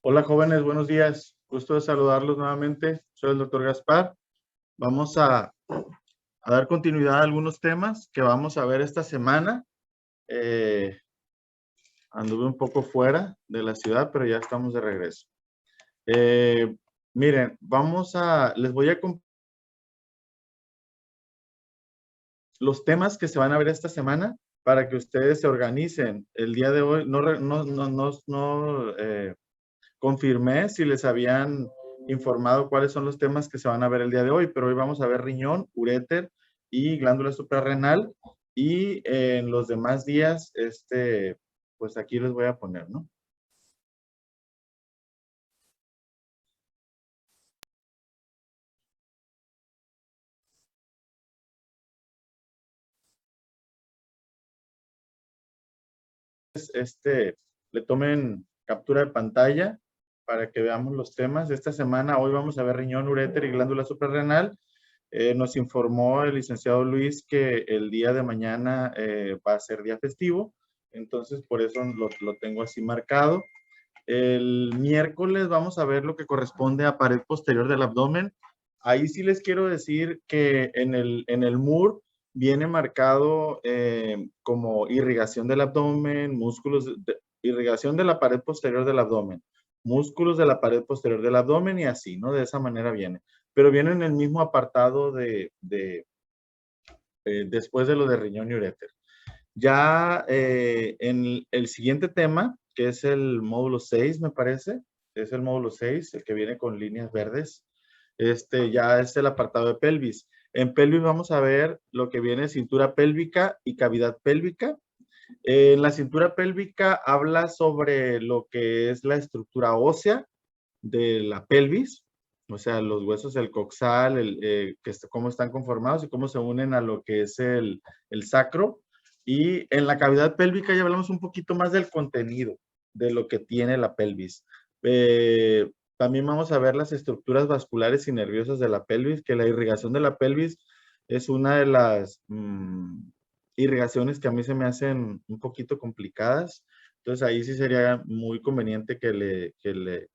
Hola jóvenes, buenos días. Gusto de saludarlos nuevamente. Soy el doctor Gaspar. Vamos a dar continuidad a algunos temas que vamos a ver esta semana. Anduve un poco fuera de la ciudad, pero ya estamos de regreso. Miren, les voy a compartir los temas que se van a ver esta semana para que ustedes se organicen. El día de hoy confirmé si les habían informado cuáles son los temas que se van a ver el día de hoy, pero hoy vamos a ver riñón, uréter y glándula suprarrenal, y en los demás días, pues aquí les voy a poner, ¿no? Le tomen captura de pantalla para que veamos los temas. Esta semana, hoy vamos a ver riñón, uréter y glándula suprarrenal. Nos informó el licenciado Luis que el día de mañana va a ser día festivo, entonces por eso lo tengo así marcado. El miércoles vamos a ver lo que corresponde a pared posterior del abdomen. Ahí sí les quiero decir que en el MUR viene marcado como irrigación del abdomen, irrigación de la pared posterior del abdomen, músculos de la pared posterior del abdomen y así, ¿no? De esa manera viene. Pero viene en el mismo apartado después de lo de riñón y uréter. Ya en el siguiente tema, que es el módulo 6, me parece, es el módulo 6, el que viene con líneas verdes, ya es el apartado de pelvis. En pelvis vamos a ver lo que viene cintura pélvica y cavidad pélvica. En la cintura pélvica habla sobre lo que es la estructura ósea de la pelvis, o sea, los huesos del coxal, cómo están conformados y cómo se unen a lo que es el sacro. Y en la cavidad pélvica ya hablamos un poquito más del contenido de lo que tiene la pelvis. También vamos a ver las estructuras vasculares y nerviosas de la pelvis, que la irrigación de la pelvis es una de las irrigaciones que a mí se me hacen un poquito complicadas. Entonces ahí sí sería muy conveniente que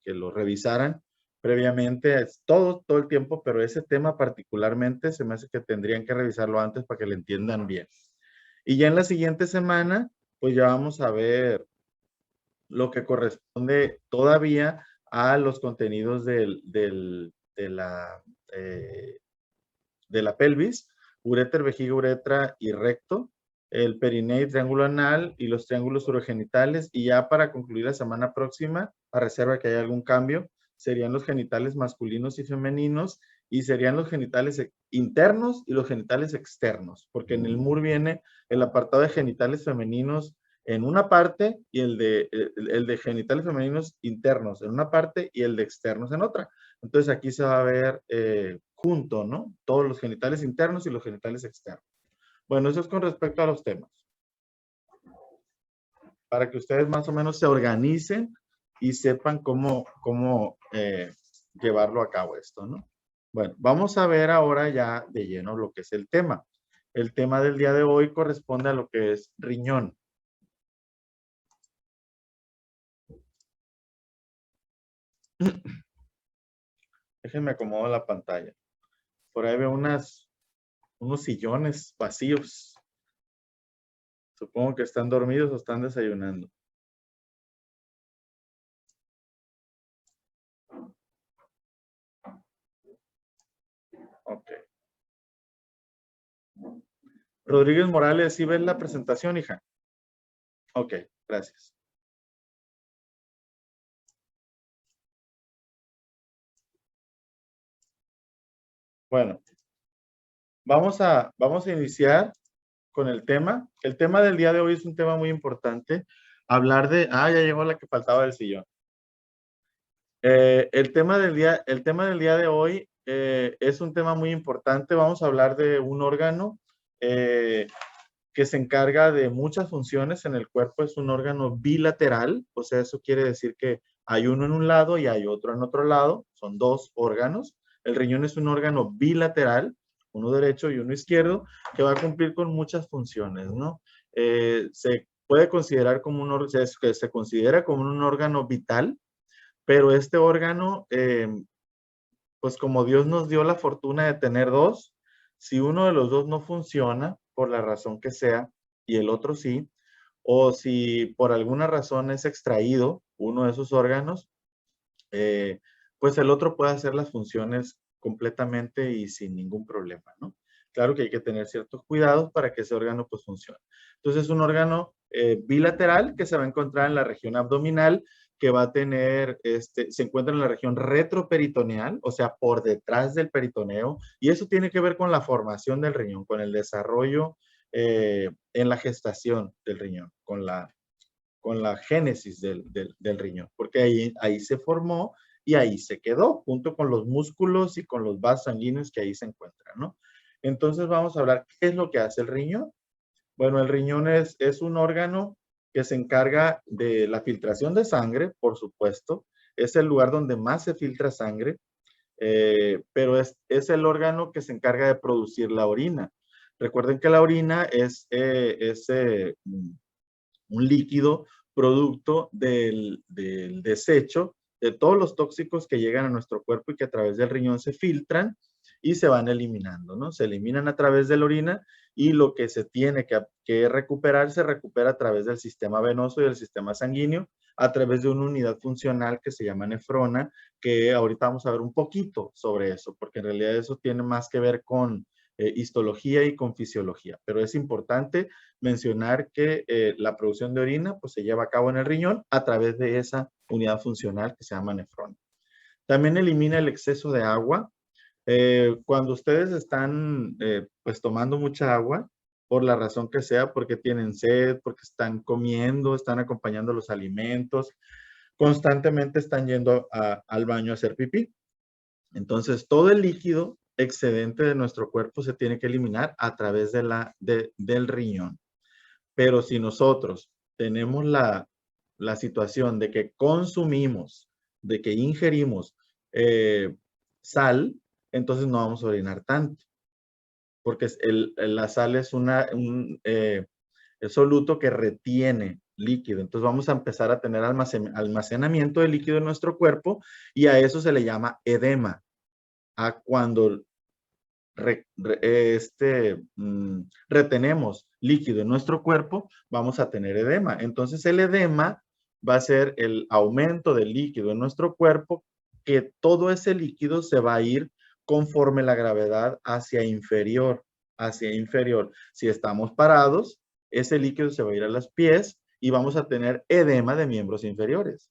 lo revisaran previamente, todo el tiempo, pero ese tema particularmente se me hace que tendrían que revisarlo antes para que lo entiendan bien. Y ya en la siguiente semana, pues ya vamos a ver lo que corresponde todavía a los contenidos de la pelvis, uréter, vejiga, uretra y recto, el perineo y triángulo anal y los triángulos urogenitales. Y ya para concluir la semana próxima, a reserva que haya algún cambio, serían los genitales masculinos y femeninos, y serían los genitales internos y los genitales externos, porque en el MUR viene el apartado de genitales femeninos en una parte y el de genitales femeninos internos en una parte y el de externos en otra. Entonces aquí se va a ver junto, ¿no? Todos los genitales internos y los genitales externos. Bueno, eso es con respecto a los temas. Para que ustedes más o menos se organicen y sepan cómo llevarlo a cabo esto, ¿no? Bueno, vamos a ver ahora ya de lleno lo que es el tema. El tema del día de hoy corresponde a lo que es riñón. Déjenme acomodar la pantalla. Por ahí veo unos sillones vacíos. Supongo que están dormidos o están desayunando. Ok. Rodríguez Morales, ¿sí ves la presentación, hija? Ok, gracias. Bueno, vamos a iniciar con el tema. El tema del día de hoy es un tema muy importante. Hablar de... ya llegó la que faltaba del sillón. El tema del día de hoy es un tema muy importante. Vamos a hablar de un órgano que se encarga de muchas funciones en el cuerpo. Es un órgano bilateral, o sea, eso quiere decir que hay uno en un lado y hay otro en otro lado. Son dos órganos. El riñón es un órgano bilateral, uno derecho y uno izquierdo, que va a cumplir con muchas funciones, ¿no? Se puede considerar como se considera como un órgano vital, Pero este órgano, pues como Dios nos dio la fortuna de tener dos, si uno de los dos no funciona, por la razón que sea, y el otro sí, o si por alguna razón es extraído uno de esos órganos, eh, pues el otro puede hacer las funciones completamente y sin ningún problema, ¿no? Claro que hay que tener ciertos cuidados para que ese órgano pues funcione. Entonces es un órgano bilateral que se va a encontrar en la región abdominal, que va a tener, se encuentra en la región retroperitoneal, o sea, por detrás del peritoneo, y eso tiene que ver con la formación del riñón, con el desarrollo en la gestación del riñón, con la génesis del riñón, porque ahí se formó y ahí se quedó, junto con los músculos y con los vasos sanguíneos que ahí se encuentran, ¿no? Entonces vamos a hablar qué es lo que hace el riñón. Bueno, el riñón es un órgano que se encarga de la filtración de sangre, por supuesto. Es el lugar donde más se filtra sangre, pero es el órgano que se encarga de producir la orina. Recuerden que la orina es un líquido producto del desecho de todos los tóxicos que llegan a nuestro cuerpo y que a través del riñón se filtran y se van eliminando, ¿no? Se eliminan a través de la orina y lo que se tiene que recuperar se recupera a través del sistema venoso y del sistema sanguíneo, a través de una unidad funcional que se llama nefrona, que ahorita vamos a ver un poquito sobre eso, porque en realidad eso tiene más que ver con histología y con fisiología, pero es importante mencionar que la producción de orina pues, se lleva a cabo en el riñón a través de esa unidad funcional que se llama nefrona. También elimina el exceso de agua. Cuando ustedes están pues tomando mucha agua, por la razón que sea, porque tienen sed, porque están comiendo, están acompañando los alimentos, constantemente están yendo al baño a hacer pipí. Entonces, todo el líquido excedente de nuestro cuerpo se tiene que eliminar a través del riñón. Pero si nosotros tenemos la situación de que consumimos, de que ingerimos sal, entonces no vamos a orinar tanto, porque la sal es un soluto que retiene líquido. Entonces vamos a empezar a tener almacenamiento de líquido en nuestro cuerpo y a eso se le llama edema. A cuando retenemos líquido en nuestro cuerpo, vamos a tener edema. Entonces el edema va a ser el aumento del líquido en nuestro cuerpo, que todo ese líquido se va a ir conforme la gravedad hacia inferior, hacia inferior. Si estamos parados, ese líquido se va a ir a los pies y vamos a tener edema de miembros inferiores.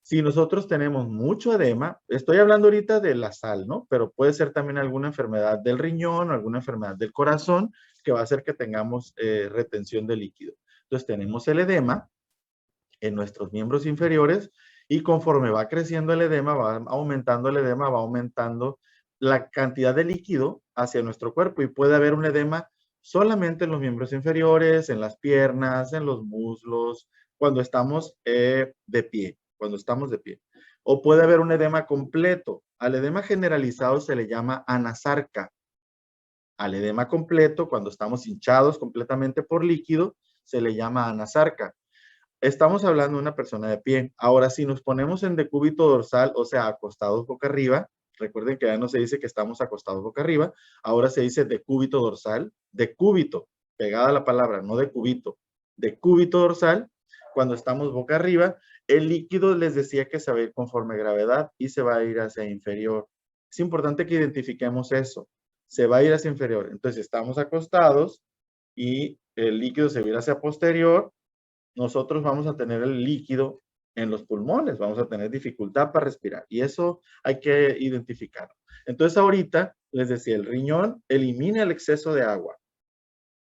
Si nosotros tenemos mucho edema, estoy hablando ahorita de la sal, ¿no? Pero puede ser también alguna enfermedad del riñón o alguna enfermedad del corazón que va a hacer que tengamos retención de líquido. Entonces tenemos el edema en nuestros miembros inferiores y conforme va creciendo el edema, va aumentando el edema, va aumentando la cantidad de líquido hacia nuestro cuerpo y puede haber un edema solamente en los miembros inferiores, en las piernas, en los muslos, cuando estamos de pie, cuando estamos de pie. O puede haber un edema completo. Al edema generalizado se le llama anasarca. Al edema completo, cuando estamos hinchados completamente por líquido, se le llama anasarca. Estamos hablando de una persona de pie. Ahora, si nos ponemos en decúbito dorsal, o sea, acostados boca arriba, recuerden que ya no se dice que estamos acostados boca arriba, ahora se dice decúbito dorsal, decúbito, pegada la palabra, no decúbito, decúbito dorsal, cuando estamos boca arriba, el líquido les decía que se va a ir conforme gravedad y se va a ir hacia inferior. Es importante que identifiquemos eso, se va a ir hacia inferior. Entonces, estamos acostados y el líquido se va a ir hacia posterior, nosotros vamos a tener el líquido en los pulmones, vamos a tener dificultad para respirar y eso hay que identificarlo. Entonces ahorita les decía, el riñón elimina el exceso de agua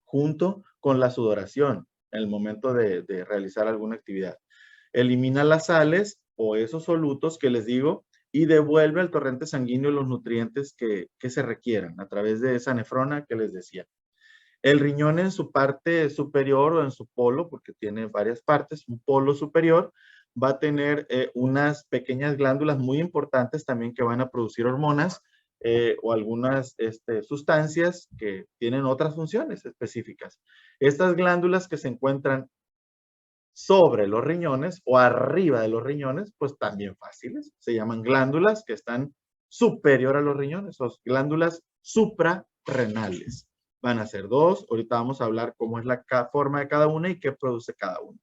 junto con la sudoración en el momento de realizar alguna actividad. Elimina las sales o esos solutos que les digo y devuelve al torrente sanguíneo los nutrientes que se requieran a través de esa nefrona que les decía. El riñón en su parte superior o en su polo, porque tiene varias partes, un polo superior, va a tener unas pequeñas glándulas muy importantes también que van a producir hormonas o algunas sustancias que tienen otras funciones específicas. Estas glándulas que se encuentran sobre los riñones o arriba de los riñones, pues también fáciles. Se llaman glándulas que están superior a los riñones, o glándulas suprarrenales. Van a ser dos. Ahorita vamos a hablar cómo es la forma de cada una y qué produce cada una.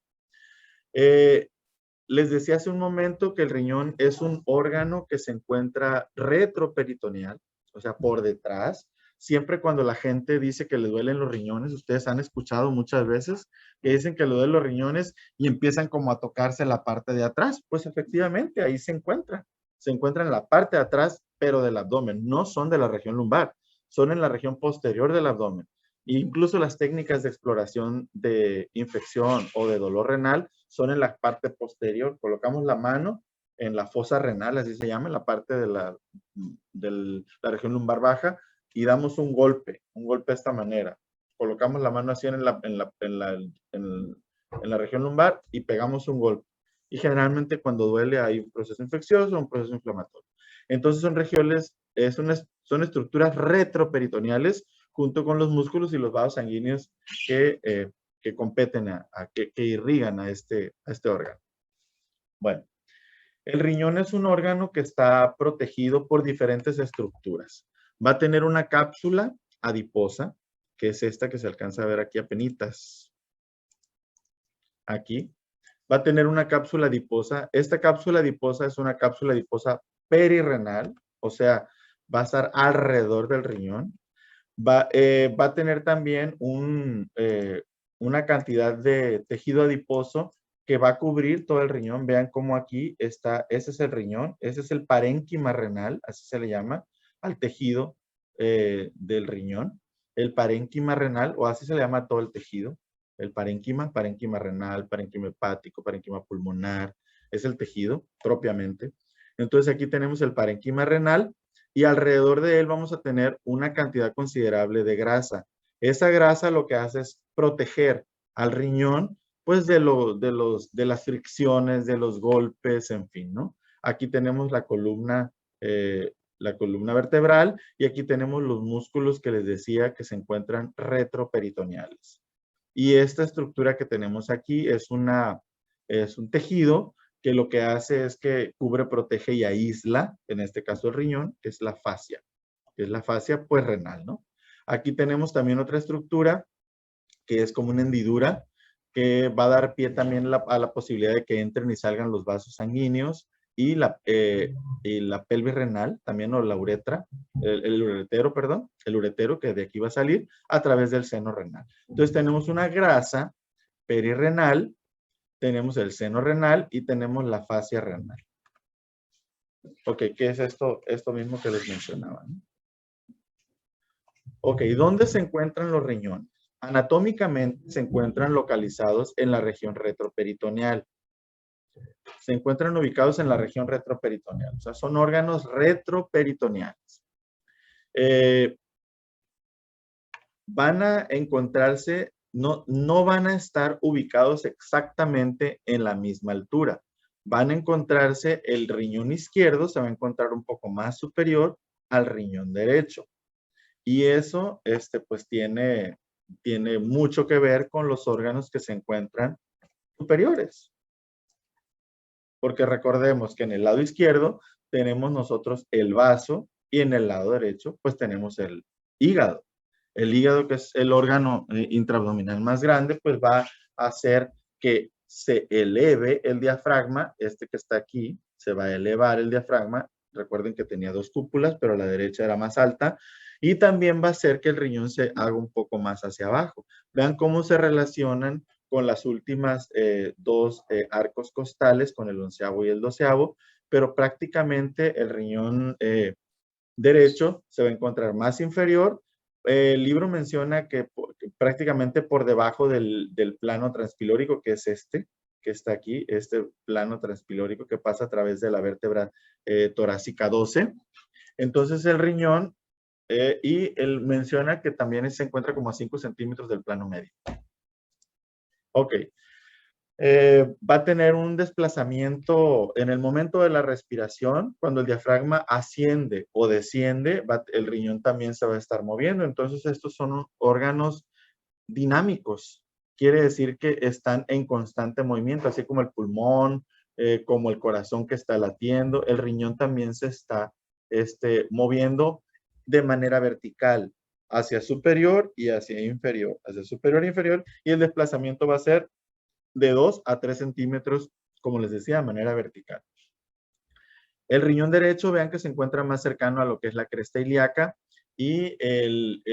Les decía hace un momento que el riñón es un órgano que se encuentra retroperitoneal, o sea, por detrás. Siempre cuando la gente dice que le duelen los riñones, ustedes han escuchado muchas veces que dicen que le duelen los riñones y empiezan como a tocarse la parte de atrás. Pues efectivamente, ahí se encuentra. Se encuentra en la parte de atrás, pero del abdomen. No son de la región lumbar, son en la región posterior del abdomen. Incluso las técnicas de exploración de infección o de dolor renal son en la parte posterior. Colocamos la mano en la fosa renal, así se llama, en la parte de la región lumbar baja, y damos un golpe de esta manera. Colocamos la mano así en la región lumbar y pegamos un golpe. Y generalmente cuando duele hay un proceso infeccioso o un proceso inflamatorio. Entonces son regiones, son estructuras retroperitoneales junto con los músculos y los vasos sanguíneos que competen, que irrigan a este órgano. Bueno, el riñón es un órgano que está protegido por diferentes estructuras. Va a tener una cápsula adiposa, que es esta que se alcanza a ver aquí apenitas. Aquí. Va a tener una cápsula adiposa. Esta cápsula adiposa es una cápsula adiposa perirrenal, o sea, va a estar alrededor del riñón. Va a tener también una cantidad de tejido adiposo que va a cubrir todo el riñón. Vean cómo aquí está, ese es el riñón, ese es el parénquima renal, así se le llama al tejido del riñón. El parénquima renal, o así se le llama a todo el tejido. El parénquima renal, parénquima hepático, parénquima pulmonar, es el tejido propiamente. Entonces aquí tenemos el parénquima renal y alrededor de él vamos a tener una cantidad considerable de grasa. Esa grasa lo que hace es proteger al riñón pues de las fricciones, de los golpes, en fin, ¿no? Aquí tenemos la columna vertebral y aquí tenemos los músculos que les decía que se encuentran retroperitoneales. Y esta estructura que tenemos aquí es un tejido que lo que hace es que cubre, protege y aísla, en este caso el riñón, que es la fascia, pues renal, ¿no? Aquí tenemos también otra estructura que es como una hendidura que va a dar pie también a la posibilidad de que entren y salgan los vasos sanguíneos y la pelvis renal, también, o la uretra, el uretero, perdón, el uretero que de aquí va a salir a través del seno renal. Entonces tenemos una grasa perirrenal, tenemos el seno renal y tenemos la fascia renal. Ok, ¿qué es esto mismo que les mencionaba? Ok, ¿dónde se encuentran los riñones? Anatómicamente se encuentran localizados en la región retroperitoneal. Se encuentran ubicados en la región retroperitoneal. O sea, son órganos retroperitoneales. Van a encontrarse, no van a estar ubicados exactamente en la misma altura. Van a encontrarse, el riñón izquierdo se va a encontrar un poco más superior al riñón derecho. Y eso, pues tiene mucho que ver con los órganos que se encuentran superiores. Porque recordemos que en el lado izquierdo tenemos nosotros el vaso y en el lado derecho pues tenemos el hígado. El hígado, que es el órgano intraabdominal más grande, pues va a hacer que se eleve el diafragma. Este que está aquí, se va a elevar el diafragma. Recuerden que tenía dos cúpulas, pero la derecha era más alta. Y también va a hacer que el riñón se haga un poco más hacia abajo. Vean cómo se relacionan con las últimas dos arcos costales, con el 11º y el 12º, pero prácticamente el riñón derecho se va a encontrar más inferior. El libro menciona que prácticamente por debajo del plano transpilórico, que es que está aquí, este plano transpilórico que pasa a través de la vértebra torácica 12. Entonces el riñón, y él menciona que también se encuentra como a 5 centímetros del plano medio. Ok. Va a tener un desplazamiento en el momento de la respiración. Cuando el diafragma asciende o desciende, el riñón también se va a estar moviendo. Entonces, estos son órganos dinámicos. quiere decir que están en constante movimiento, así como el pulmón, como el corazón que está latiendo. El riñón también se está moviendo de manera vertical, hacia superior y hacia inferior, hacia superior e inferior, y el desplazamiento va a ser de 2 a 3 centímetros, como les decía, de manera vertical. El riñón derecho, vean que se encuentra más cercano a lo que es la cresta ilíaca, y el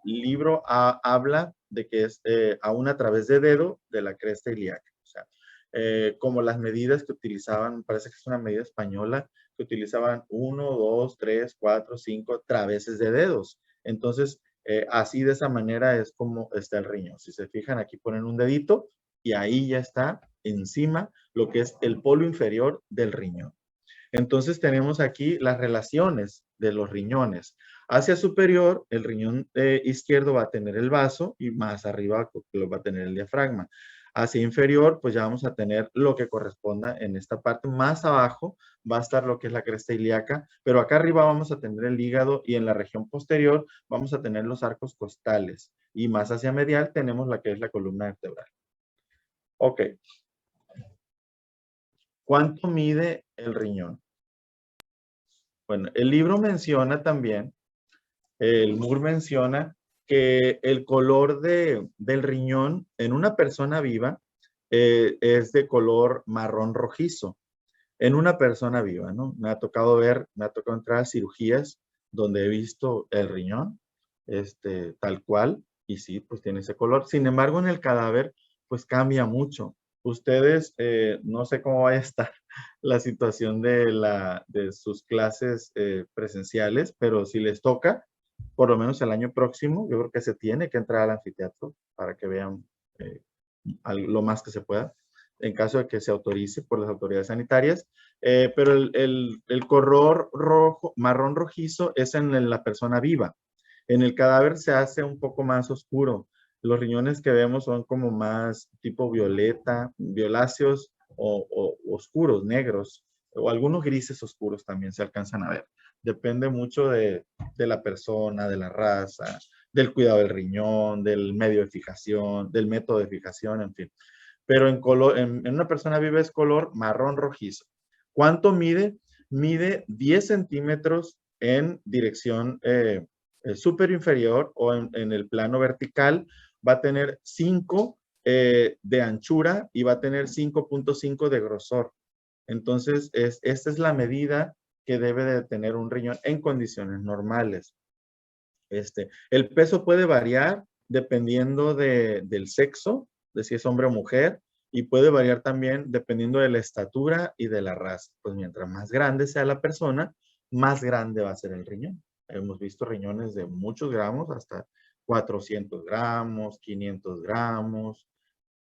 libro habla de que es aún a través de dedo de la cresta ilíaca. O sea, como las medidas que utilizaban, parece que es una medida española, que utilizaban 1, 2, 3, 4, 5 traveses de dedos. Entonces, así de esa manera es como está el riñón. Si se fijan, aquí ponen un dedito y ahí ya está encima lo que es el polo inferior del riñón. Entonces tenemos aquí las relaciones de los riñones. Hacia superior, el riñón izquierdo va a tener el vaso y más arriba lo va a tener el diafragma. Hacia inferior, pues ya vamos a tener lo que corresponda en esta parte. Más abajo va a estar lo que es la cresta ilíaca, pero acá arriba vamos a tener el hígado y en la región posterior vamos a tener los arcos costales. Y más hacia medial tenemos la que es la columna vertebral. Ok. ¿Cuánto mide el riñón? Bueno, el libro menciona también, el Moore menciona que el color del riñón en una persona viva es de color marrón rojizo. En una persona viva, ¿no? Me ha tocado entrar a cirugías donde he visto el riñón, tal cual, y sí, pues tiene ese color. Sin embargo, en el cadáver, pues cambia mucho. Ustedes, no sé cómo vaya a estar la situación de sus clases presenciales, pero si les toca, por lo menos el año próximo, yo creo que se tiene que entrar al anfiteatro para que vean eh, lo más que se pueda, en caso de que se autorice por las autoridades sanitarias. Pero el color rojo, marrón rojizo es en la persona viva. En el cadáver se hace un poco más oscuro. Los riñones que vemos son como más tipo violeta, violáceos o oscuros, negros, o algunos grises oscuros también se alcanzan a ver. Depende mucho de la persona, de la raza, del cuidado del riñón, del medio de fijación, del método de fijación, en fin. Pero en una persona viva es color marrón rojizo. ¿Cuánto mide? Mide 10 centímetros en dirección superior inferior o en el plano vertical. Va a tener 5 de anchura y va a tener 5.5 de grosor. Entonces, esta es la medida que debe de tener un riñón en condiciones normales. El peso puede variar dependiendo del sexo, de si es hombre o mujer, y puede variar también dependiendo de la estatura y de la raza. Pues mientras más grande sea la persona, más grande va a ser el riñón. Hemos visto riñones de muchos gramos, hasta 400 gramos, 500 gramos,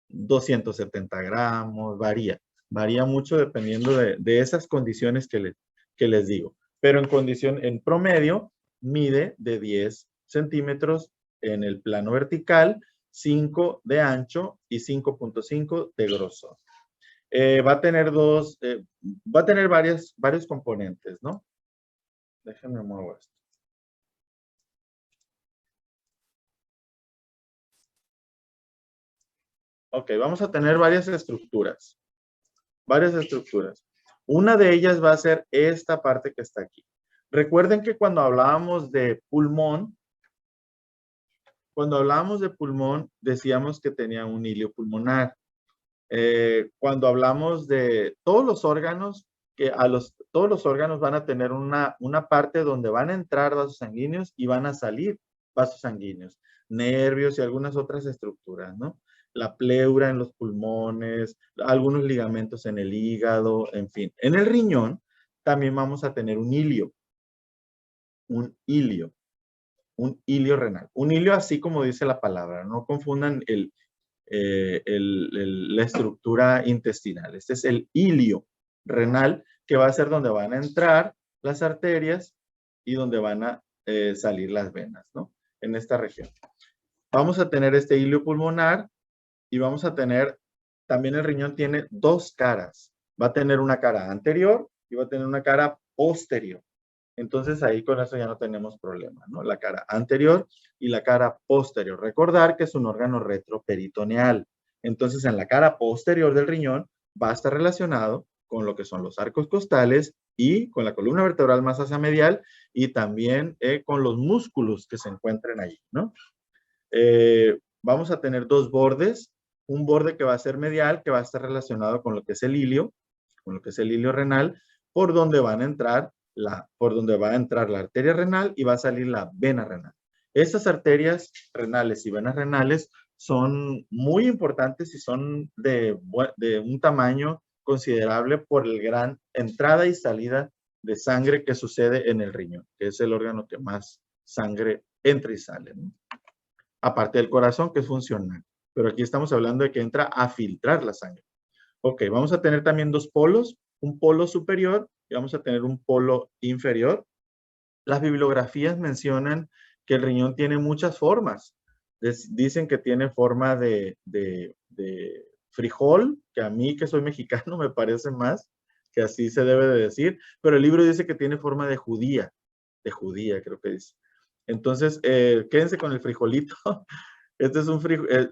270 gramos, varía. Varía mucho dependiendo de esas condiciones que les digo. Pero en promedio, mide de 10 centímetros en el plano vertical, 5 de ancho y 5.5 de grosor. Va a tener varios componentes, ¿no? Déjenme mover esto. Ok, vamos a tener varias estructuras. Varias estructuras. Una de ellas va a ser esta parte que está aquí. Recuerden que cuando hablábamos de pulmón, decíamos que tenía un hilio pulmonar. Cuando hablamos de todos los órganos, todos los órganos van a tener una parte donde van a entrar vasos sanguíneos y van a salir vasos sanguíneos, nervios y algunas otras estructuras, ¿no? La pleura en los pulmones, algunos ligamentos en el hígado, en fin. En el riñón también vamos a tener un hilio renal. Un hilio así como dice la palabra, no confundan la estructura intestinal. Este es el hilio renal, que va a ser donde van a entrar las arterias y donde van a salir las venas, ¿no? En esta región. Vamos a tener este hilio pulmonar y vamos a tener, también el riñón tiene dos caras. Va a tener una cara anterior y va a tener una cara posterior. Entonces ahí con eso ya no tenemos problema, ¿no? La cara anterior y la cara posterior. Recordar que es un órgano retroperitoneal. Entonces en la cara posterior del riñón va a estar relacionado con lo que son los arcos costales y con la columna vertebral más hacia medial y también con los músculos que se encuentran allí, ¿no? Vamos a tener dos bordes, un borde que va a ser medial, que va a estar relacionado con lo que es el ilio, con lo que es el ilio renal, por donde van a entrar por donde va a entrar la arteria renal y va a salir la vena renal. Estas arterias renales y venas renales son muy importantes y son de un tamaño considerable por el gran entrada y salida de sangre que sucede en el riñón, que es el órgano que más sangre entra y sale, ¿no? Aparte del corazón, que es funcional. Pero aquí estamos hablando de que entra a filtrar la sangre. Ok, vamos a tener también dos polos, un polo superior y vamos a tener un polo inferior. Las bibliografías mencionan que el riñón tiene muchas formas. Dicen que tiene forma de frijol, que a mí que soy mexicano me parece más, que así se debe de decir, pero el libro dice que tiene forma de judía creo que dice. Entonces, quédense con el frijolito. Este es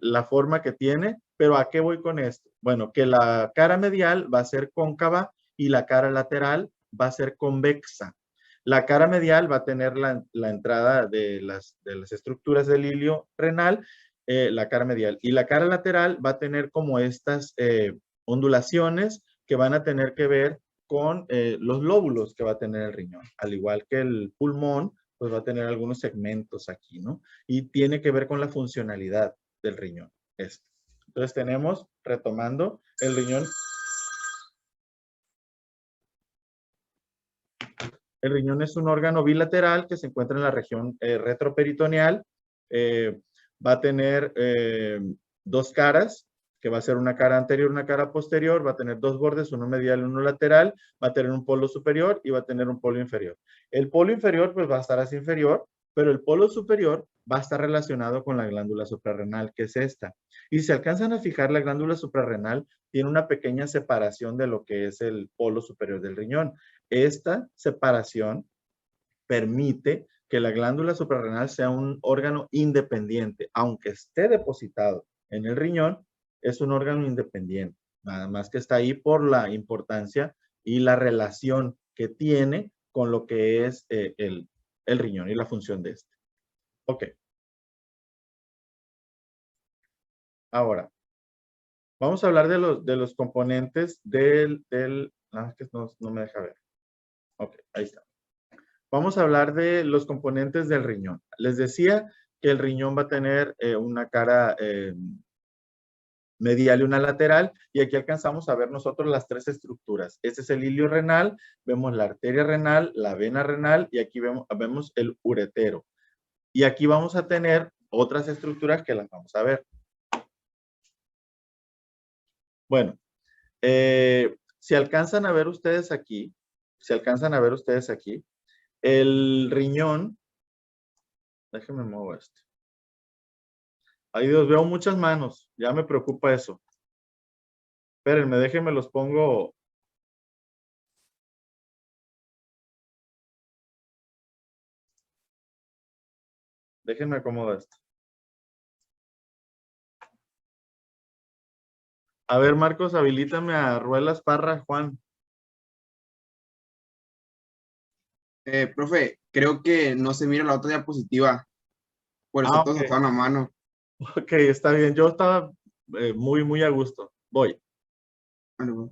la forma que tiene, pero ¿a qué voy con esto? Bueno, que la cara medial va a ser cóncava y la cara lateral va a ser convexa. La cara medial va a tener la entrada de las estructuras del ilio renal, la cara medial. Y la cara lateral va a tener como estas ondulaciones que van a tener que ver con los lóbulos que va a tener el riñón. Al igual que el pulmón, pues va a tener algunos segmentos aquí, ¿no? Y tiene que ver con la funcionalidad del riñón. Esto. Entonces tenemos, retomando, el riñón. El riñón es un órgano bilateral que se encuentra en la región retroperitoneal. Va a tener dos caras, que va a ser una cara anterior, una cara posterior. Va a tener dos bordes, uno medial y uno lateral. Va a tener un polo superior y va a tener un polo inferior. El polo inferior pues va a estar hacia inferior, pero el polo superior va a estar relacionado con la glándula suprarrenal, que es esta. Y si se alcanzan a fijar, la glándula suprarrenal tiene una pequeña separación de lo que es el polo superior del riñón. Esta separación permite que la glándula suprarrenal sea un órgano independiente. Aunque esté depositado en el riñón, es un órgano independiente. Nada más que está ahí por la importancia y la relación que tiene con lo que es el riñón y la función de este. Ok. Ahora, vamos a hablar de los componentes es que no me deja ver. Ok, ahí está. Vamos a hablar de los componentes del riñón. Les decía que el riñón va a tener una cara medial y una lateral, y aquí alcanzamos a ver nosotros las tres estructuras. Este es el ilio renal, vemos la arteria renal, la vena renal, y aquí vemos el uretero. Y aquí vamos a tener otras estructuras que las vamos a ver. Bueno, si alcanzan a ver ustedes aquí, el riñón, déjenme mover esto. Ay Dios, veo muchas manos, ya me preocupa eso. Espérenme, déjenme los pongo. Déjenme acomodar esto. A ver, Marcos, habilítame a Ruelas Parra, Juan. Profe, creo que no se mira la otra diapositiva. Por eso todos Ok. están a mano. Ok, está bien. Yo estaba muy a gusto. Voy. Bueno,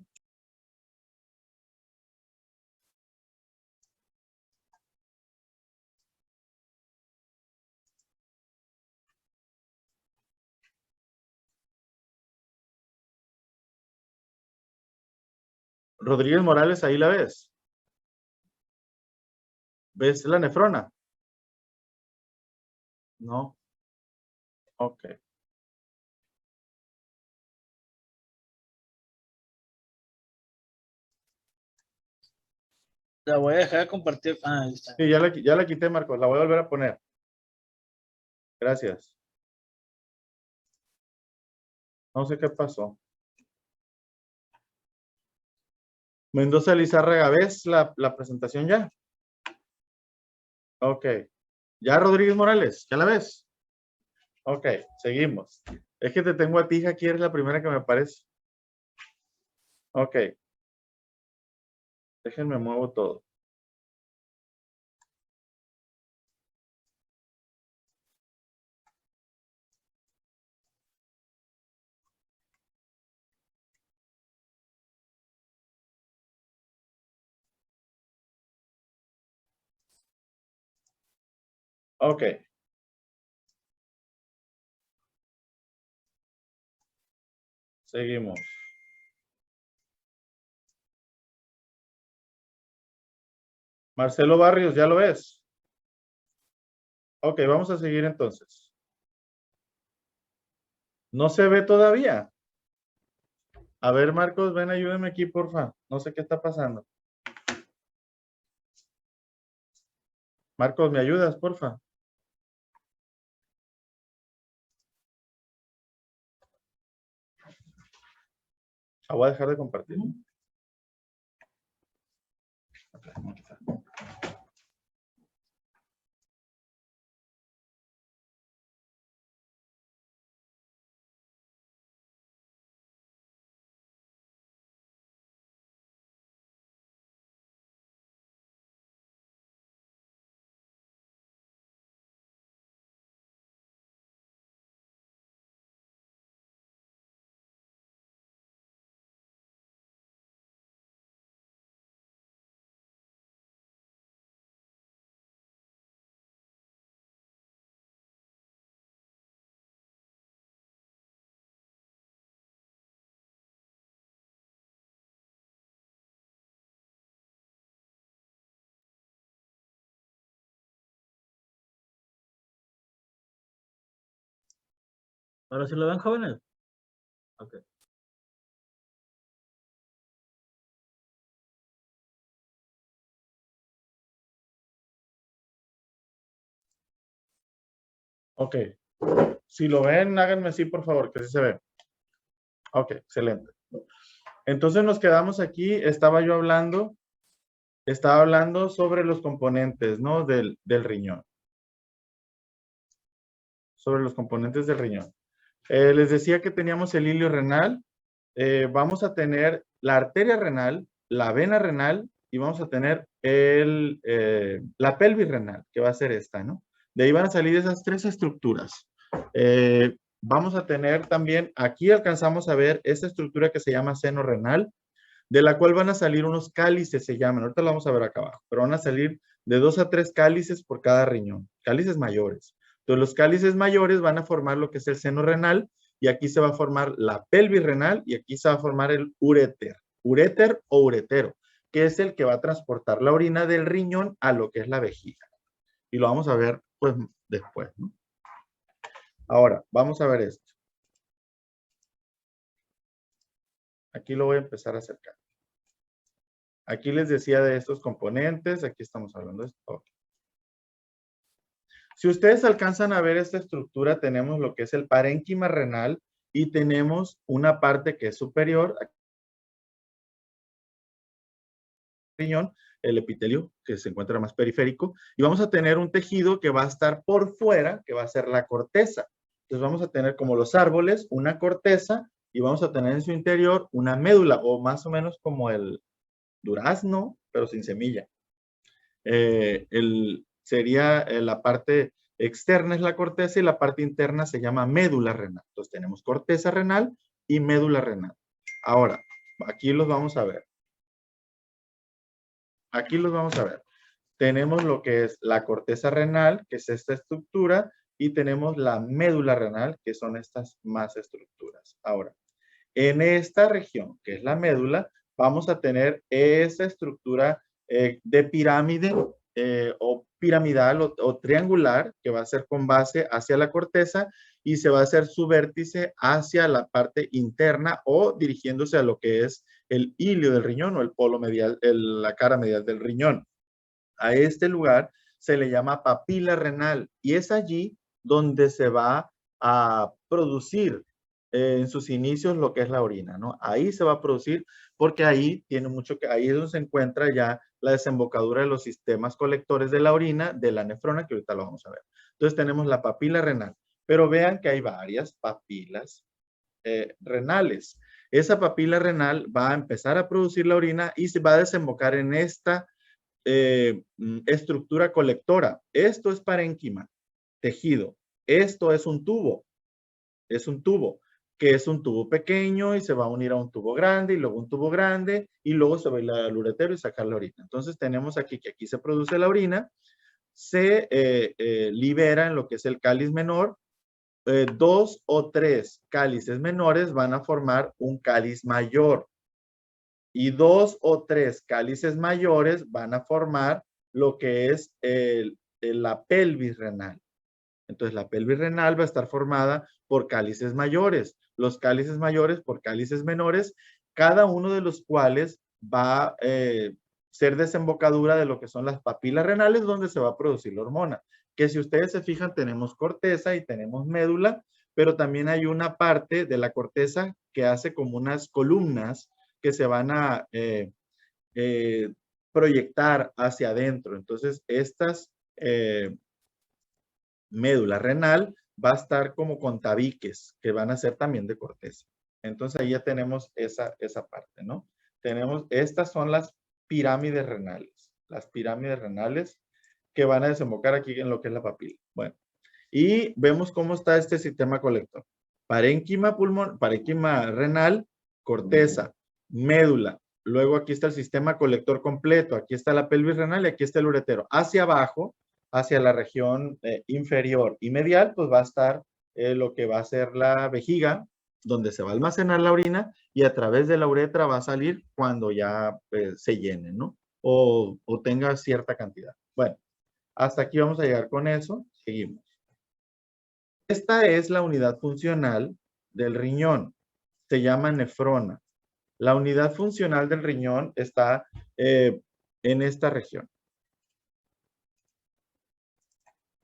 Rodríguez Morales, ahí la ves. ¿Ves la nefrona? No. Ok. La voy a dejar de compartir. Ah, ahí está. Sí, ya la quité, Marcos. La voy a volver a poner. Gracias. No sé qué pasó. Mendoza Lizárraga, ¿ves la presentación ya? Ok. ¿Ya, Rodríguez Morales? ¿Ya la ves? Ok, seguimos. Es que te tengo a ti, aquí eres la primera que me aparece. Ok. Déjenme muevo todo. Ok. Seguimos. Marcelo Barrios, ¿ya lo ves? Ok, vamos a seguir entonces. ¿No se ve todavía? A ver, Marcos, ven, ayúdame aquí, porfa. No sé qué está pasando. Marcos, ¿me ayudas, porfa? Voy a dejar de compartir. ¿Ahora sí lo ven, jóvenes? Ok. Ok. Si lo ven, háganme así, por favor, que sí se ve. Ok, excelente. Entonces nos quedamos aquí. Estaba hablando sobre los componentes, ¿no? Del riñón. Sobre los componentes del riñón. Les decía que teníamos el hilio renal. Vamos a tener la arteria renal, la vena renal y vamos a tener la pelvis renal, que va a ser esta, ¿no? De ahí van a salir esas tres estructuras. Vamos a tener también, aquí alcanzamos a ver esta estructura que se llama seno renal, de la cual van a salir unos cálices, se llaman, ahorita lo vamos a ver acá abajo, pero van a salir de 2 a 3 cálices por cada riñón, cálices mayores. Entonces los cálices mayores van a formar lo que es el seno renal y aquí se va a formar la pelvis renal y aquí se va a formar el uréter o uretero, que es el que va a transportar la orina del riñón a lo que es la vejiga. Y lo vamos a ver pues después, ¿no? Ahora, vamos a ver esto. Aquí lo voy a empezar a acercar. Aquí les decía de estos componentes, aquí estamos hablando de esto. Okay. Si ustedes alcanzan a ver esta estructura, tenemos lo que es el parénquima renal y tenemos una parte que es superior, riñón, el epitelio, que se encuentra más periférico, y vamos a tener un tejido que va a estar por fuera, que va a ser la corteza. Entonces vamos a tener como los árboles, una corteza, y vamos a tener en su interior una médula, o más o menos como el durazno, pero sin semilla. Sería la parte externa es la corteza y la parte interna se llama médula renal. Entonces tenemos corteza renal y médula renal. Ahora, aquí los vamos a ver. Aquí los vamos a ver. Tenemos lo que es la corteza renal, que es esta estructura, y tenemos la médula renal, que son estas más estructuras. Ahora, en esta región, que es la médula, vamos a tener esa estructura de pirámide o piramidal o triangular, que va a ser con base hacia la corteza y se va a hacer su vértice hacia la parte interna o dirigiéndose a lo que es el hilio del riñón o el polo medial, la cara medial del riñón. A este lugar se le llama papila renal y es allí donde se va a producir en sus inicios lo que es la orina, ¿no? Ahí se va a producir porque ahí tiene mucho que, ahí es donde se encuentra ya la desembocadura de los sistemas colectores de la orina de la nefrona, que ahorita lo vamos a ver. Entonces tenemos la papila renal, pero vean que hay varias papilas renales. Esa papila renal va a empezar a producir la orina y se va a desembocar en esta estructura colectora. Esto es parénquima, tejido. Esto es un tubo, que es un tubo pequeño y se va a unir a un tubo grande y luego un tubo grande y luego se va a ir al uretero y sacar la orina. Entonces tenemos aquí que aquí se produce la orina, se libera en lo que es el cáliz menor. 2 o 3 cálices menores van a formar un cáliz mayor y 2 o 3 cálices mayores van a formar lo que es la pelvis renal. Entonces, la pelvis renal va a estar formada por cálices mayores, los cálices mayores por cálices menores, cada uno de los cuales va a ser desembocadura de lo que son las papilas renales, donde se va a producir la hormona. Que si ustedes se fijan, tenemos corteza y tenemos médula, pero también hay una parte de la corteza que hace como unas columnas que se van a proyectar hacia adentro. Entonces, estas médula renal va a estar como con tabiques que van a ser también de corteza. Entonces ahí ya tenemos esa parte, ¿no? Tenemos, estas son las pirámides renales que van a desembocar aquí en lo que es la papila. Bueno, y vemos cómo está este sistema colector. Parénquima pulmón, parénquima renal, corteza, médula. Luego aquí está el sistema colector completo. Aquí está la pelvis renal y aquí está el uretero. Hacia abajo, hacia la región inferior y medial, pues va a estar lo que va a ser la vejiga, donde se va a almacenar la orina y a través de la uretra va a salir cuando ya se llene, ¿no? O tenga cierta cantidad. Bueno, hasta aquí vamos a llegar con eso. Seguimos. Esta es la unidad funcional del riñón. Se llama nefrona. La unidad funcional del riñón está en esta región.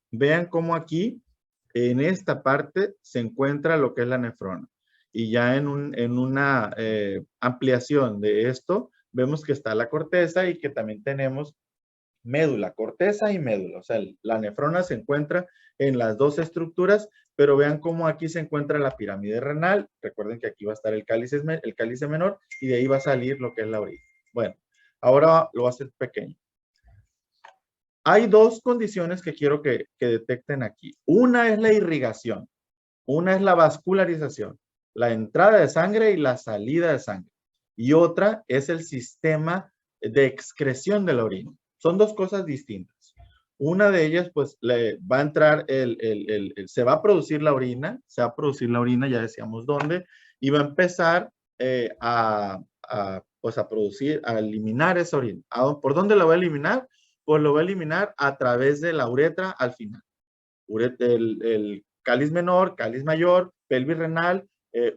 Vean cómo aquí, en esta parte, se encuentra lo que es la nefrona. Y ya en una ampliación de esto, vemos que está la corteza y que también tenemos médula, corteza y médula. O sea, la nefrona se encuentra en las dos estructuras, pero vean cómo aquí se encuentra la pirámide renal. Recuerden que aquí va a estar el cálice menor y de ahí va a salir lo que es la orina. Bueno, ahora lo va a hacer pequeño. Hay dos condiciones que quiero que detecten aquí. Una es la irrigación, una es la vascularización, la entrada de sangre y la salida de sangre. Y otra es el sistema de excreción de la orina. Son dos cosas distintas. Una de ellas, pues, le va a entrar, se va a producir la orina, ya decíamos dónde, y va a empezar pues a producir, a eliminar esa orina. ¿Por dónde la va a eliminar? Pues lo va a eliminar a través de la uretra al final. El cáliz menor, cáliz mayor, pelvis renal,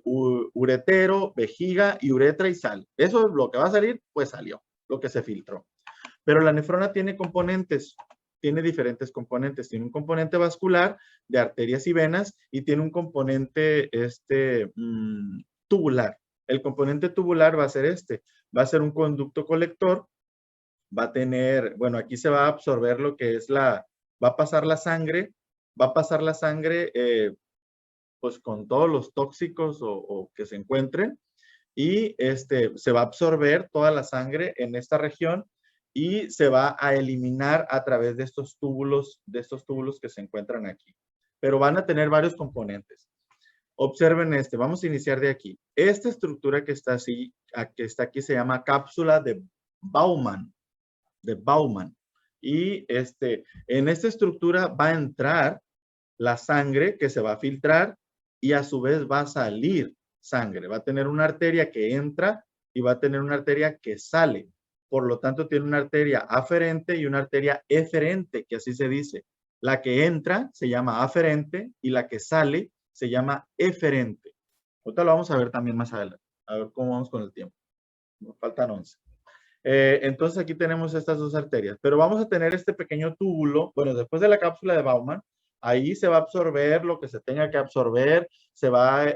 uretero, vejiga y uretra y sal. Eso es lo que va a salir, pues salió, lo que se filtró. Pero la nefrona tiene componentes, tiene diferentes componentes. Tiene un componente vascular de arterias y venas y tiene un componente tubular. El componente tubular va a ser va a ser un conducto colector, va a tener, bueno, aquí se va a absorber lo que es va a pasar la sangre, pues con todos los tóxicos o que se encuentren y se va a absorber toda la sangre en esta región y se va a eliminar a través de estos túbulos que se encuentran aquí. Pero van a tener varios componentes. Observen vamos a iniciar de aquí. Esta estructura que está aquí se llama cápsula de Bowman. Y en esta estructura va a entrar la sangre que se va a filtrar y a su vez va a salir sangre. Va a tener una arteria que entra y va a tener una arteria que sale. Por lo tanto, tiene una arteria aferente y una arteria eferente, que así se dice. La que entra se llama aferente y la que sale se llama eferente. Ahorita lo vamos a ver también más adelante. A ver cómo vamos con el tiempo. Nos faltan 11. Entonces aquí tenemos estas dos arterias, pero vamos a tener este pequeño túbulo, bueno, después de la cápsula de Bowman, ahí se va a absorber lo que se tenga que absorber, se va a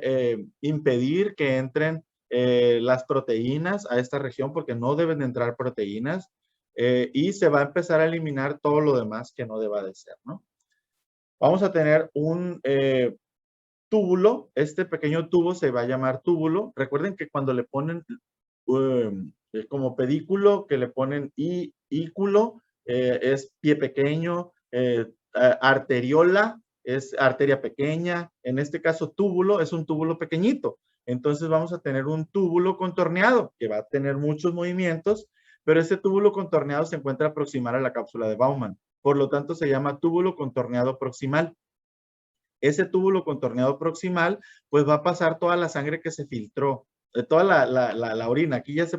impedir que entren las proteínas a esta región porque no deben de entrar proteínas. y se va a empezar a eliminar todo lo demás que no deba de ser, ¿no? Vamos a tener un túbulo. Este pequeño tubo se va a llamar túbulo. Recuerden que cuando le ponen como pedículo, que le ponen ículo, es pie pequeño, arteriola es arteria pequeña. En este caso, túbulo es un túbulo pequeñito. Entonces vamos a tener un túbulo contorneado que va a tener muchos movimientos, pero ese túbulo contorneado se encuentra proximal a la cápsula de Bowman. Por lo tanto, se llama túbulo contorneado proximal. Ese túbulo contorneado proximal, pues va a pasar toda la sangre que se filtró, toda la orina. Aquí ya se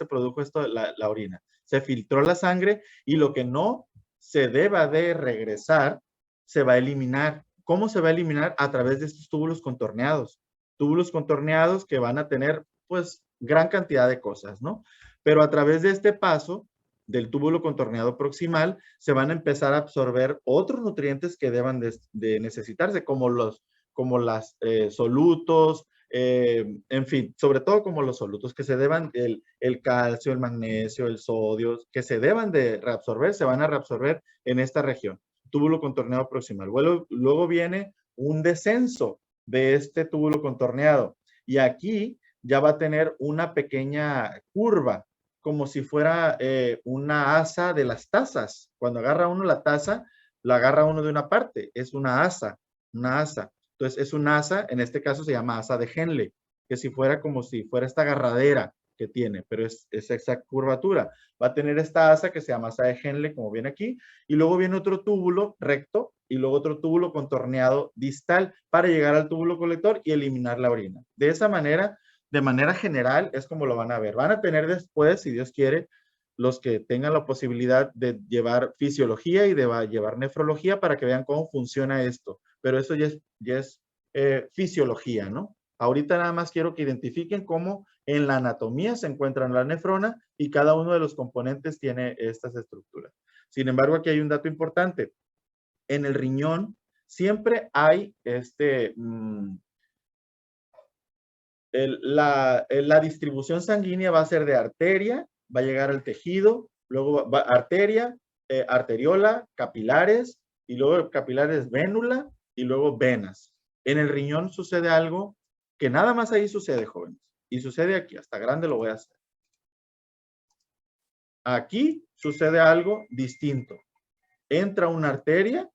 produjo esto, la orina. Se filtró la sangre y lo que no se deba de regresar, se va a eliminar. ¿Cómo se va a eliminar? A través de estos túbulos contorneados. Túbulos contorneados que van a tener, pues, gran cantidad de cosas, ¿no? Pero a través de este paso, del túbulo contorneado proximal, se van a empezar a absorber otros nutrientes que deban de necesitarse, como las solutos, en fin, sobre todo como los solutos que se deban, el calcio, el magnesio, el sodio, que se deban de reabsorber, se van a reabsorber en esta región, túbulo contorneado proximal. Luego viene un descenso de este túbulo contorneado y aquí ya va a tener una pequeña curva, como si fuera una asa de las tazas. Cuando agarra uno la taza, la agarra uno de una parte, es una asa, una asa. Entonces es una asa, en este caso se llama asa de Henle, que si fuera como si fuera esta agarradera que tiene, pero es esa curvatura. Va a tener esta asa que se llama asa de Henle, como viene aquí, y luego viene otro túbulo recto y luego otro túbulo contorneado distal para llegar al túbulo colector y eliminar la orina. De esa manera, de manera general, es como lo van a ver. Van a tener después, si Dios quiere, los que tengan la posibilidad de llevar fisiología y de llevar nefrología para que vean cómo funciona esto. Pero eso ya es fisiología, ¿no? Ahorita nada más quiero que identifiquen cómo en la anatomía se encuentran la nefrona y cada uno de los componentes tiene estas estructuras. Sin embargo, aquí hay un dato importante. En el riñón siempre hay la distribución sanguínea va a ser de arteria, va a llegar al tejido, luego va arteria, arteriola, capilares, y luego capilares vénula, y luego venas. En el riñón sucede algo que nada más ahí sucede, jóvenes. Y sucede aquí, hasta grande lo voy a hacer. Aquí sucede algo distinto. Entra una arteria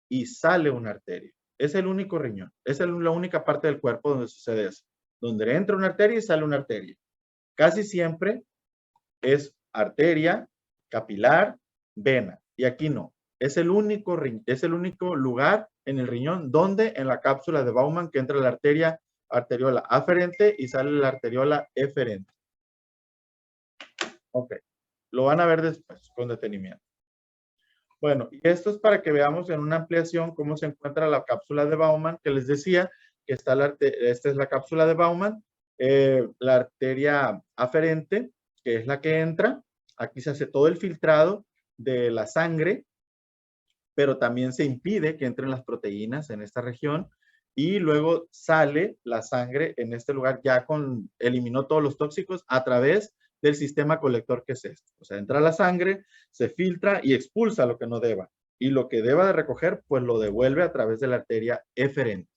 y sale una arteria. Es el único riñón. Es la única parte del cuerpo donde sucede eso. Donde entra una arteria y sale una arteria. Casi siempre es arteria, capilar, vena. Y aquí no. Es el único lugar en el riñón donde en la cápsula de Bowman que entra la arteriola aferente y sale la arteriola eferente. Ok. Lo van a ver después con detenimiento. Bueno, y esto es para que veamos en una ampliación cómo se encuentra la cápsula de Bowman, que les decía que esta es la cápsula de Bowman, la arteria aferente, que es la que entra. Aquí se hace todo el filtrado de la sangre, pero también se impide que entren las proteínas en esta región y luego sale la sangre en este lugar ya eliminó todos los tóxicos a través del sistema colector que es esto. O sea, entra la sangre, se filtra y expulsa lo que no deba. Y lo que deba de recoger, pues lo devuelve a través de la arteria eferente,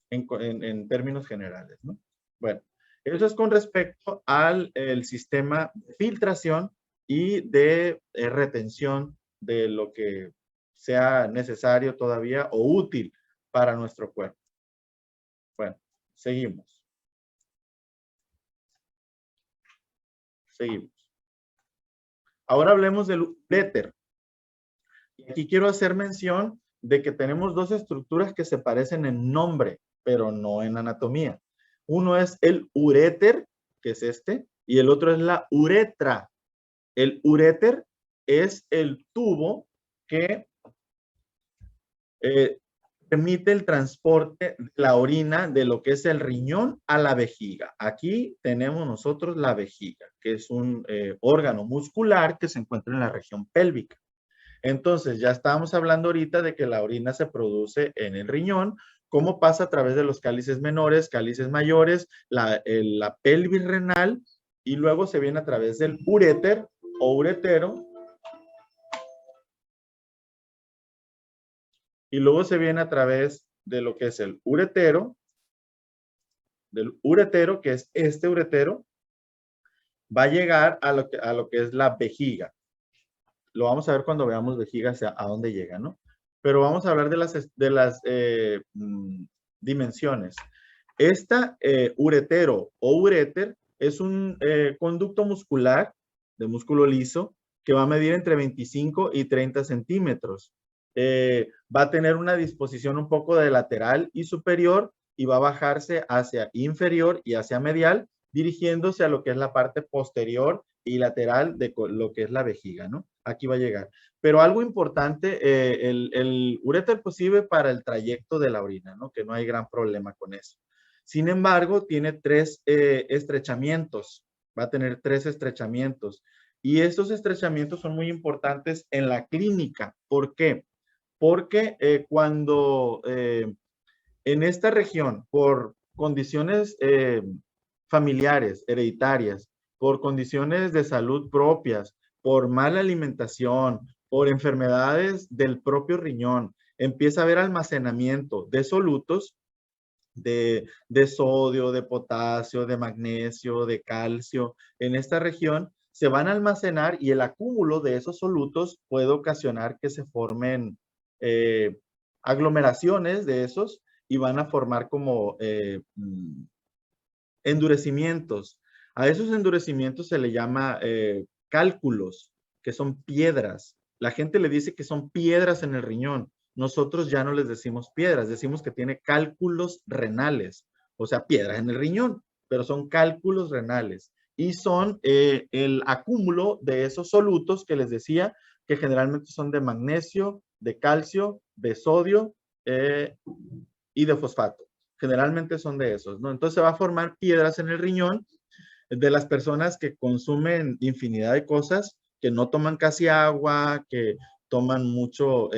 en términos generales, ¿no? Bueno, eso es con respecto al sistema de filtración y de retención de lo que sea necesario todavía o útil para nuestro cuerpo. Bueno, seguimos. Seguimos. Ahora hablemos del uréter. Y aquí quiero hacer mención de que tenemos dos estructuras que se parecen en nombre, pero no en anatomía. Uno es el uréter, que es este, y el otro es la uretra. El uréter es el tubo que permite el transporte de la orina de lo que es el riñón a la vejiga. Aquí tenemos nosotros la vejiga, que es un órgano muscular que se encuentra en la región pélvica. Entonces, ya estábamos hablando ahorita de que la orina se produce en el riñón, cómo pasa a través de los cálices menores, cálices mayores, la pelvis renal, y luego se viene a través del uréter o uretero y luego se viene a través de lo que es el uretero, del uretero, que es este uretero, va a llegar a lo que es la vejiga. Lo vamos a ver cuando veamos vejiga a dónde llega, ¿no? Pero vamos a hablar de las dimensiones. Esta uretero o uréter es un conducto muscular de músculo liso que va a medir entre 25 y 30 centímetros. Va a tener una disposición un poco de lateral y superior y va a bajarse hacia inferior y hacia medial, dirigiéndose a lo que es la parte posterior y lateral de lo que es la vejiga, ¿no? Aquí va a llegar. Pero algo importante, el uréter pues sirve para el trayecto de la orina, ¿no? Que no hay gran problema con eso. Sin embargo, tiene tres estrechamientos. Va a tener tres estrechamientos. Y esos estrechamientos son muy importantes en la clínica. ¿Por qué? Porque cuando en esta región, por condiciones familiares, hereditarias, por condiciones de salud propias, por mala alimentación, por enfermedades del propio riñón, empieza a haber almacenamiento de solutos, de sodio, de potasio, de magnesio, de calcio. En esta región se van a almacenar y el acúmulo de esos solutos puede ocasionar que se formen aglomeraciones de esos y van a formar como endurecimientos. A esos endurecimientos se le llama cálculos, que son piedras. La gente le dice que son piedras en el riñón. Nosotros ya no les decimos piedras, decimos que tiene cálculos renales, o sea, piedras en el riñón, pero son cálculos renales. Y son el acúmulo de esos solutos que les decía, que generalmente son de magnesio, de calcio, de sodio y de fosfato. Generalmente son de esos, ¿no? Entonces se va a formar piedras en el riñón de las personas que consumen infinidad de cosas, que no toman casi agua, que toman mucho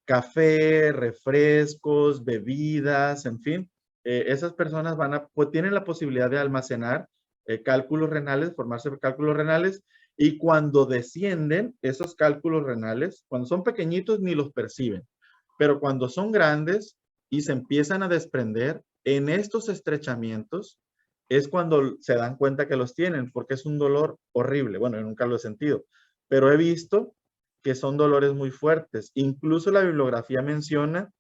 café, refrescos, bebidas, en fin. Esas personas pues, tienen la posibilidad de almacenar cálculos renales, formarse cálculos renales, y cuando descienden esos cálculos renales, cuando son pequeñitos ni los perciben, pero cuando son grandes y se empiezan a desprender, en estos estrechamientos es cuando se dan cuenta que los tienen, porque es un dolor horrible. Bueno, yo nunca lo he sentido, pero he visto que son dolores muy fuertes. Incluso la bibliografía menciona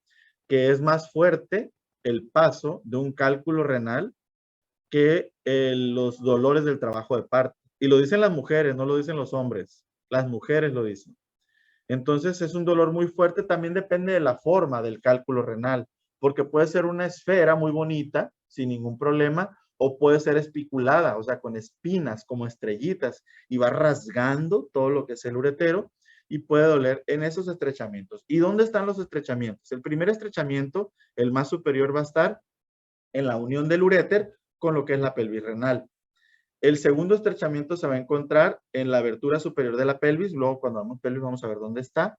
que es más fuerte el paso de un cálculo renal que los dolores del trabajo de parto. Y lo dicen las mujeres, no lo dicen los hombres. Las mujeres lo dicen. Entonces es un dolor muy fuerte, también depende de la forma del cálculo renal, porque puede ser una esfera muy bonita, sin ningún problema, o puede ser espiculada, o sea, con espinas, como estrellitas, y va rasgando todo lo que es el uretero y puede doler en esos estrechamientos. ¿Y dónde están los estrechamientos? El primer estrechamiento, el más superior, va a estar en la unión del uréter con lo que es la pelvis renal. El segundo estrechamiento se va a encontrar en la abertura superior de la pelvis. Luego, cuando vamos pelvis, vamos a ver dónde está.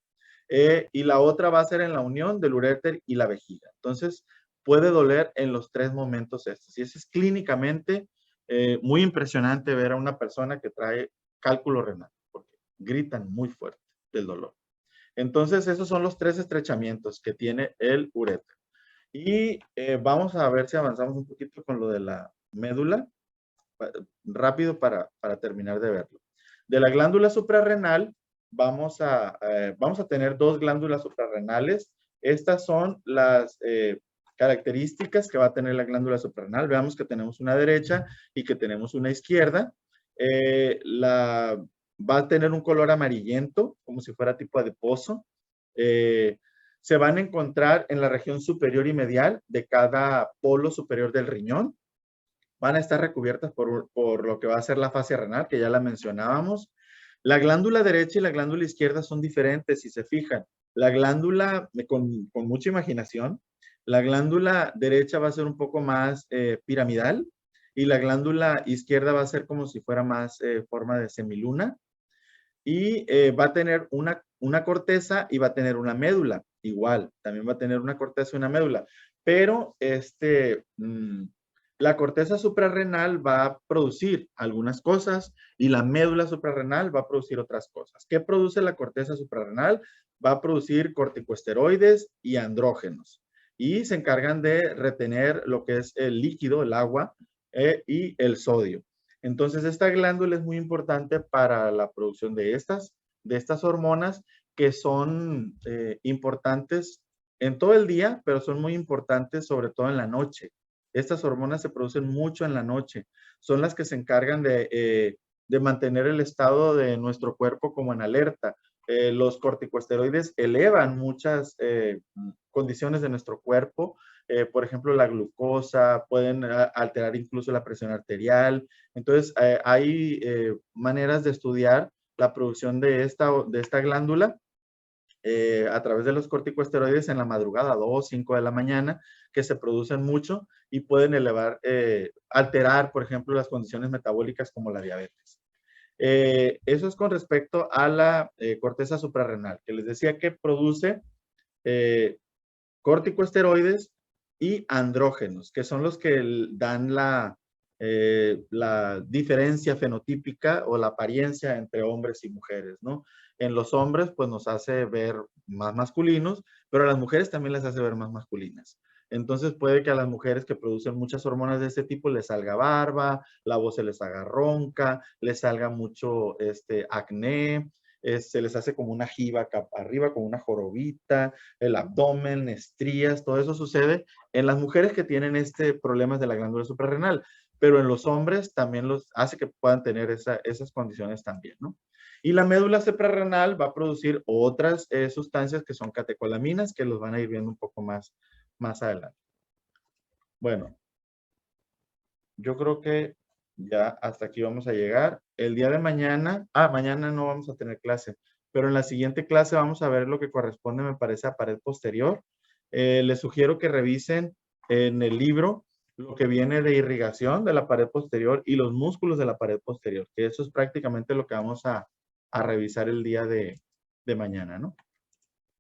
Y la otra va a ser en la unión del uréter y la vejiga. Entonces, puede doler en los tres momentos estos. Y eso es clínicamente muy impresionante ver a una persona que trae cálculo renal, porque gritan muy fuerte del dolor. Entonces, esos son los tres estrechamientos que tiene el uréter. Y vamos a ver si avanzamos un poquito con lo de la médula rápido para terminar de verlo. De la glándula suprarrenal vamos a tener dos glándulas suprarrenales. Estas son las características que va a tener la glándula suprarrenal. Veamos que tenemos una derecha y que tenemos una izquierda. Va a tener un color amarillento, como si fuera tipo adiposo. Se van a encontrar en la región superior y medial de cada polo superior del riñón. Van a estar recubiertas por lo que va a ser la fascia renal, que ya la mencionábamos. La glándula derecha y la glándula izquierda son diferentes, si se fijan. La glándula, con mucha imaginación, la glándula derecha va a ser un poco más piramidal y la glándula izquierda va a ser como si fuera más forma de semiluna. Y va a tener una corteza y va a tener una médula. Igual, también va a tener una corteza y una médula. Pero la corteza suprarrenal va a producir algunas cosas y la médula suprarrenal va a producir otras cosas. ¿Qué produce la corteza suprarrenal? va a producir corticosteroides y andrógenos. Y se encargan de retener lo que es el líquido, el agua, y el sodio. Entonces, esta glándula es muy importante para la producción de estas hormonas que son importantes en todo el día, pero son muy importantes sobre todo en la noche. Estas hormonas se producen mucho en la noche. Son las que se encargan de mantener el estado de nuestro cuerpo como en alerta. Los corticosteroides elevan muchas condiciones de nuestro cuerpo, por ejemplo, la glucosa, pueden alterar incluso la presión arterial. Entonces, hay maneras de estudiar la producción de esta glándula a través de los corticosteroides en la madrugada, 2, 5 de la mañana, que se producen mucho y pueden alterar, por ejemplo, las condiciones metabólicas como la diabetes. Eso es con respecto a la corteza suprarrenal, que les decía que produce corticosteroides y andrógenos, que son los que dan la diferencia fenotípica o la apariencia entre hombres y mujeres, ¿no? En los hombres, pues nos hace ver más masculinos, pero a las mujeres también les hace ver más masculinas. Entonces puede que a las mujeres que producen muchas hormonas de este tipo les salga barba, la voz se les haga ronca, les salga mucho acné, se les hace como una jiba acá arriba, como una jorobita, el abdomen, estrías, todo eso sucede en las mujeres que tienen problemas de la glándula suprarrenal, pero en los hombres también los hace que puedan tener esas condiciones también, ¿no? Y la médula suprarrenal va a producir otras sustancias que son catecolaminas, que los van a ir viendo un poco más adelante. Bueno, yo creo que ya hasta aquí vamos a llegar. El día de mañana, mañana no vamos a tener clase, pero en la siguiente clase vamos a ver lo que corresponde, me parece, a pared posterior. Les sugiero que revisen en el libro lo que viene de irrigación de la pared posterior y los músculos de la pared posterior, que eso es prácticamente lo que vamos a revisar el día de mañana, ¿no?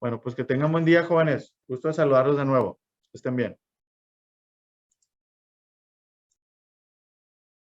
Bueno, pues que tengan buen día, jóvenes. Gusto de saludarlos de nuevo. Que estén bien.